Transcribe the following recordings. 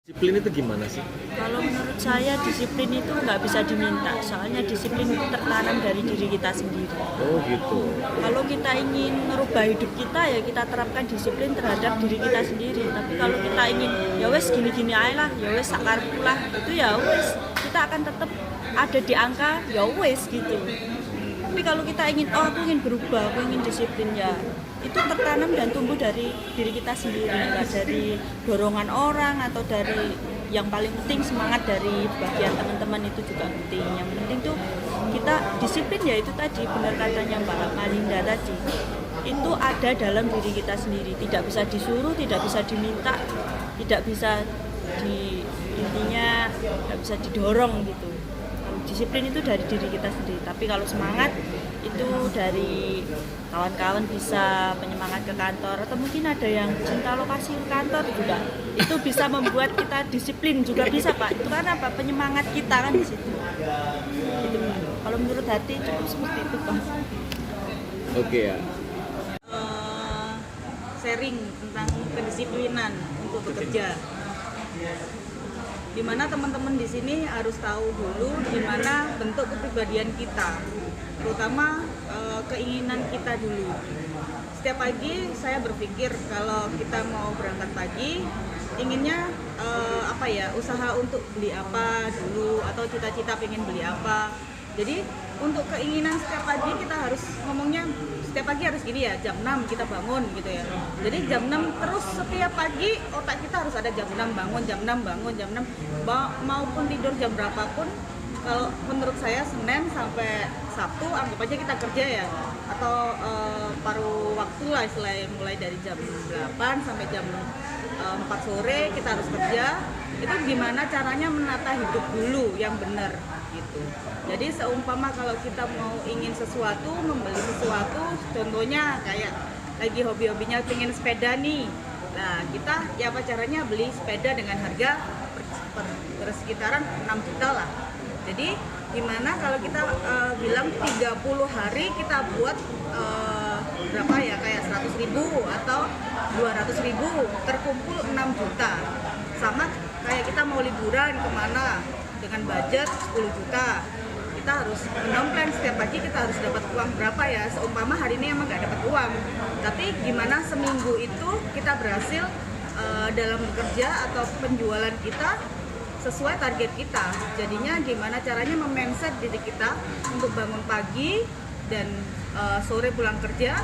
Disiplin itu gimana sih? Kalau menurut saya disiplin itu nggak bisa diminta, soalnya disiplin itu tertanam dari diri kita sendiri. Oh gitu. Kalau kita ingin merubah hidup kita ya kita terapkan disiplin terhadap diri kita sendiri. Tapi kalau kita ingin ya wes gini-gini aja lah, ya wes sakarku lah, itu ya wes kita akan tetap ada di angka ya wes gitu. Tapi kalau kita ingin aku ingin berubah, aku ingin disiplin ya itu tertanam dan tumbuh dari diri kita sendiri, nggak dari dorongan orang atau dari yang paling penting semangat dari bagian teman-teman itu juga penting. Yang penting tuh kita disiplin ya itu tadi benar katanya Mbak Malinda tadi. Itu ada dalam diri kita sendiri, tidak bisa disuruh, tidak bisa diminta, tidak bisa intinya tidak bisa didorong gitu. Disiplin itu dari diri kita sendiri, tapi kalau semangat itu dari kawan-kawan bisa penyemangat ke kantor atau mungkin ada yang cinta lokasi ke kantor juga itu bisa membuat kita disiplin juga bisa Pak. Itu kan apa penyemangat kita kan di situ. Gitu Pak. Kalau menurut hati cukup seperti itu Pak. Oke ya. Sharing tentang kedisiplinan untuk bekerja. Di mana teman-teman di sini harus tahu dulu di mana bentuk kepribadian kita, terutama keinginan kita dulu. Setiap pagi saya berpikir kalau kita mau berangkat pagi, inginnya usaha untuk beli apa dulu atau cita-cita pengen beli apa. Jadi untuk keinginan setiap pagi kita harus ngomongnya setiap pagi harus gini ya, jam 6 kita bangun gitu ya. Jadi jam 6 terus setiap pagi otak kita harus ada jam 6 bangun, jam 6 bangun, jam 6 maupun tidur jam berapapun. Kalau menurut saya Senin sampai Sabtu anggap aja kita kerja ya, atau paruh waktu lah istilahnya, mulai dari jam 8 sampai jam 4 sore kita harus kerja. Itu gimana caranya menata hidup dulu yang benar gitu. Jadi seumpama kalau kita mau ingin sesuatu, membeli sesuatu, contohnya kayak lagi hobi-hobinya pengen sepeda nih. Nah, kita ya apa caranya beli sepeda dengan harga sekitaran 6 juta lah. Jadi gimana kalau kita bilang 30 hari kita buat berapa ya, kayak 100.000 atau 200.000, terkumpul 6 juta. Sama kayak kita mau liburan kemana dengan budget 10 juta, kita harus menompleng setiap pagi kita harus dapat uang berapa ya. Seumpama hari ini emang nggak dapat uang, tapi gimana seminggu itu kita berhasil dalam bekerja atau penjualan kita sesuai target kita. Jadinya gimana caranya memindset diri kita untuk bangun pagi dan sore pulang kerja,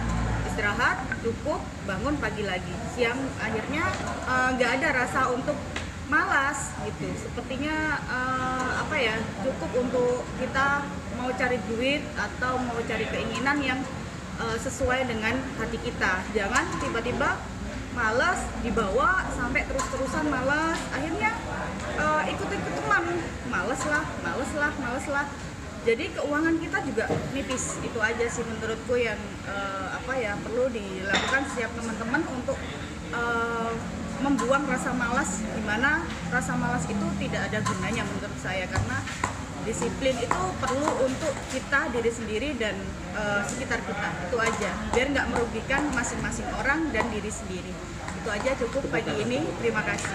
istirahat cukup, bangun pagi lagi, siang akhirnya nggak ada rasa untuk malas gitu. Sepertinya cukup untuk kita mau cari duit atau mau cari keinginan yang sesuai dengan hati kita. Jangan tiba-tiba malas dibawa sampai terus-terusan malas, akhirnya ikut-ikut teman, males lah. Jadi keuangan kita juga nipis. Itu aja sih menurutku yang perlu dilakukan setiap teman-teman untuk membuang rasa malas, di mana rasa malas itu tidak ada gunanya menurut saya, karena disiplin itu perlu untuk kita, diri sendiri dan sekitar kita. Itu aja, biar nggak merugikan masing-masing orang dan diri sendiri. Itu aja cukup pagi ini, terima kasih.